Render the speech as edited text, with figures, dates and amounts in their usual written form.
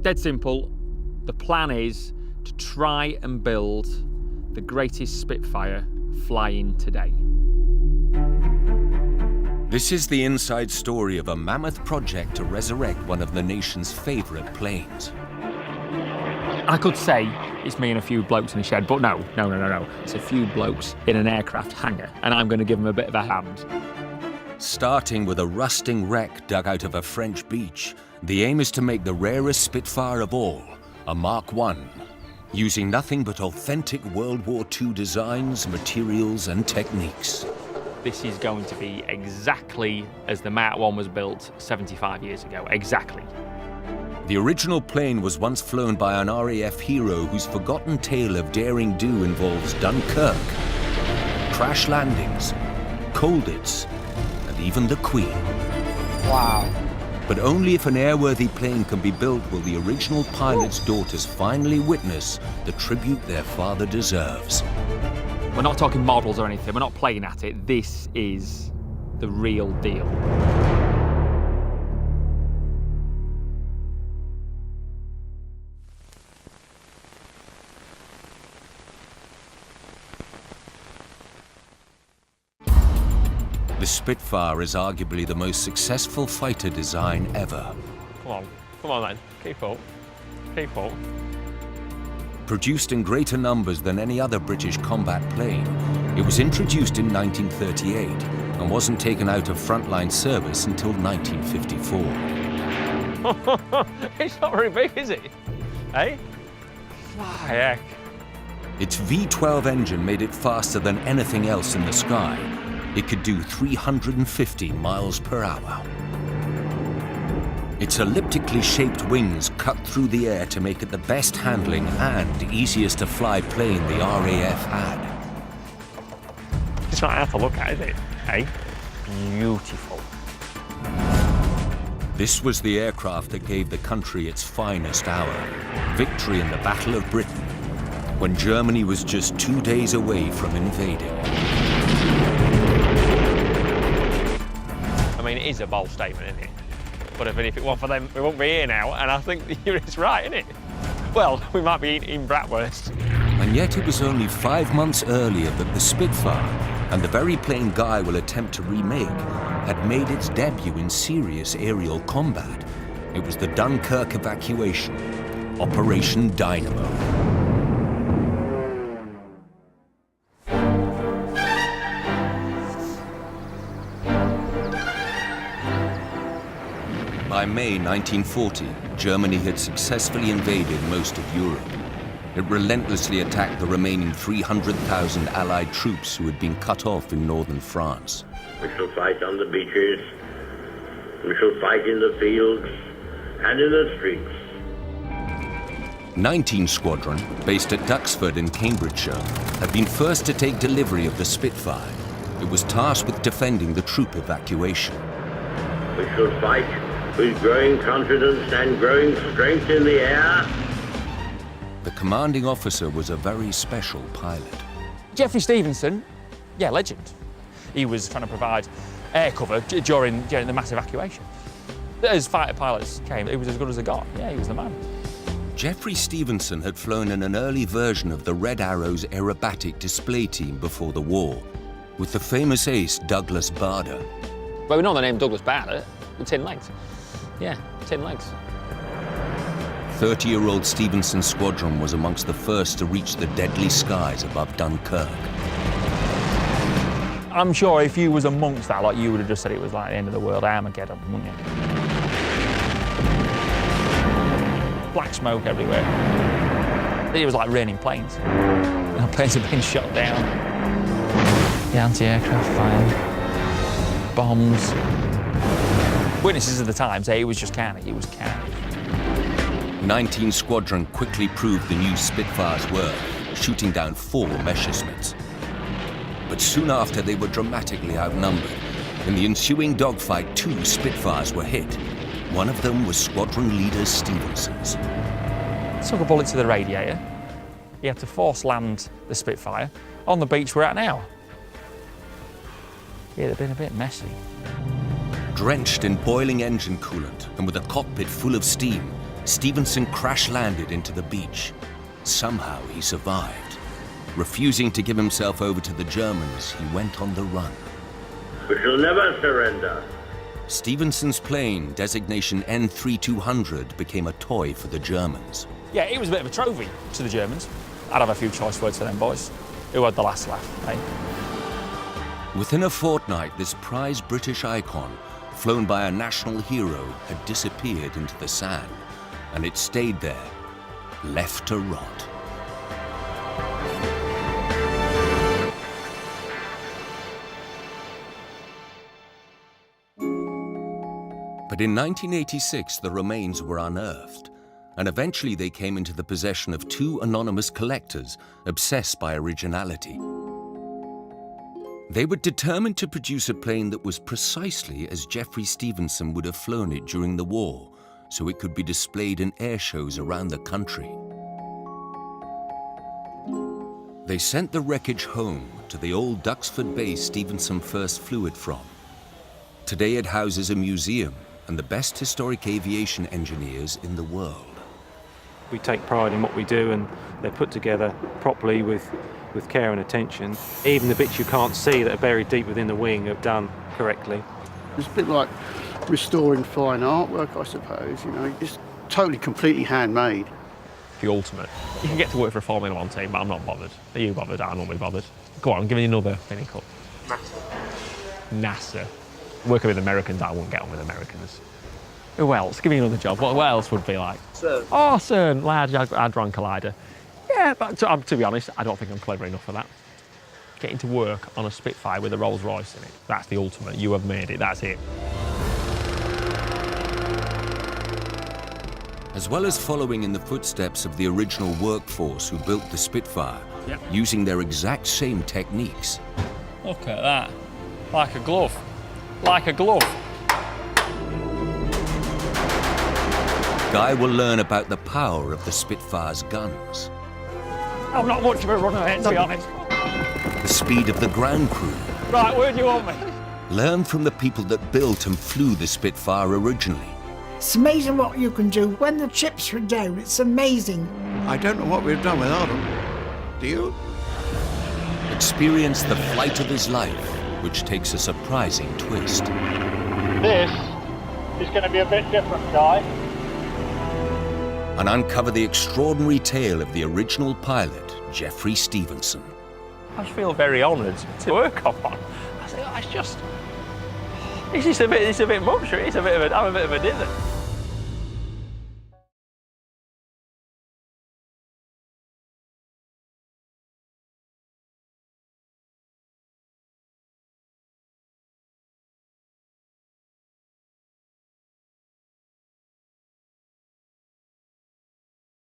Dead simple. The plan is to try and build the greatest Spitfire flying today. This is the inside story of a mammoth project to resurrect one of the nation's favourite planes. I could say it's me and a few blokes in a shed, but no. It's a few blokes in an aircraft hangar, and I'm going to give them a bit of a hand. Starting with a rusting wreck dug out of a French beach, the aim is to make the rarest Spitfire of all, a Mark I, using nothing but authentic World War II designs, materials and techniques. This is going to be exactly as the Mark I was built 75 years ago, exactly. The original plane was once flown by an RAF hero whose forgotten tale of daring do involves Dunkirk, crash landings, Colditz, and even the Queen. Wow. But only if an airworthy plane can be built will the original pilot's daughters finally witness the tribute their father deserves. We're not talking models or anything, we're not playing at it. This is the real deal. The Spitfire is arguably the most successful fighter design ever. Come on then, keep up. Produced in greater numbers than any other British combat plane, it was introduced in 1938 and wasn't taken out of frontline service until 1954. It's not very big, is it? Eh? Heck. Its V12 engine made it faster than anything else in the sky. It could do 350 miles per hour. Its elliptically shaped wings cut through the air to make it the best handling and easiest to fly plane the RAF had. It's not hard to look at, is it? Eh? Beautiful. This was the aircraft that gave the country its finest hour, victory in the Battle of Britain, when Germany was just 2 days away from invading. I mean, it is a bold statement, isn't it? But if it weren't for them, we won't be here now, and I think it's right, isn't it? Well, we might be eating bratwurst. And yet it was only 5 months earlier that the Spitfire, and the very plane Guy will attempt to remake, had made its debut in serious aerial combat. It was the Dunkirk evacuation, Operation Dynamo. By May 1940, Germany had successfully invaded most of Europe. It relentlessly attacked the remaining 300,000 Allied troops who had been cut off in northern France. We shall fight on the beaches, we shall fight in the fields and in the streets. 19 Squadron, based at Duxford in Cambridgeshire, had been first to take delivery of the Spitfire. It was tasked with defending the troop evacuation. We shall fight with growing confidence and growing strength in the air. The commanding officer was a very special pilot. Geoffrey Stevenson, yeah, legend. He was trying to provide air cover during the mass evacuation. As fighter pilots came, he was as good as they got. Yeah, he was the man. Geoffrey Stevenson had flown in an early version of the Red Arrow's aerobatic display team before the war, with the famous ace Douglas Bader. Well, we know the name Douglas Bader, with 10 legs. Yeah, 10 legs. 30-year-old Stevenson's squadron was amongst the first to reach the deadly skies above Dunkirk. I'm sure if you was amongst that, like, you would have just said it was like the end of the world, Armageddon, wouldn't you? Black smoke everywhere. It was like raining planes. Planes had been shot down. The anti-aircraft fire, bombs. Witnesses of the time say it was just carnage. It was carnage. 19 Squadron quickly proved the new Spitfire's worth, shooting down 4 Messerschmitts. But soon after, they were dramatically outnumbered. In the ensuing dogfight, 2 Spitfires were hit. One of them was squadron leader Stevenson's. Took a bullet to the radiator. He had to force land the Spitfire on the beach we're at now. Yeah, they've been a bit messy. Drenched in boiling engine coolant and with a cockpit full of steam, Stevenson crash-landed into the beach. Somehow he survived. Refusing to give himself over to the Germans, he went on the run. We shall never surrender. Stevenson's plane, designation N3200, became a toy for the Germans. Yeah, it was a bit of a trophy to the Germans. I'd have a few choice words for them boys. Who had the last laugh, eh? Within a fortnight, this prized British icon, flown by a national hero, had disappeared into the sand, and it stayed there, left to rot. But in 1986, the remains were unearthed, and eventually they came into the possession of two anonymous collectors obsessed by originality. They were determined to produce a plane that was precisely as Geoffrey Stevenson would have flown it during the war, so it could be displayed in air shows around the country. They sent the wreckage home to the old Duxford base Stevenson first flew it from. Today it houses a museum and the best historic aviation engineers in the world. We take pride in what we do, and they're put together properly with care and attention. Even the bits you can't see that are buried deep within the wing are done correctly. It's a bit like restoring fine artwork, I suppose. You know, it's totally, completely handmade. The ultimate. You can get to work for a Formula One team, but I'm not bothered. Are you bothered? I'm not really bothered. Go on, give me another pinnacle. NASA. Working with Americans, I wouldn't get on with Americans. Who else? Give me another job. What else would be like? CERN. Oh, CERN, Large Hadron Collider. Yeah, but to be honest, I don't think I'm clever enough for that. Getting to work on a Spitfire with a Rolls Royce in it, that's the ultimate. You have made it, that's it. As well as following in the footsteps of the original workforce who built the Spitfire, using their exact same techniques. Look at that. Like a glove. Like a glove. Guy will learn about the power of the Spitfire's guns. I'm not much of a runner, to be honest. The speed of the ground crew. Right, where do you want me? Learn from the people that built and flew the Spitfire originally. It's amazing what you can do when the chips are down. It's amazing. I don't know what we've done without them. Do you? Experience the flight of his life, which takes a surprising twist. This is going to be a bit different, Guy. And uncover the extraordinary tale of the original pilot, Geoffrey Stevenson. I just feel very honoured to work on. I say, it's a bit much. I'm a bit of a dither.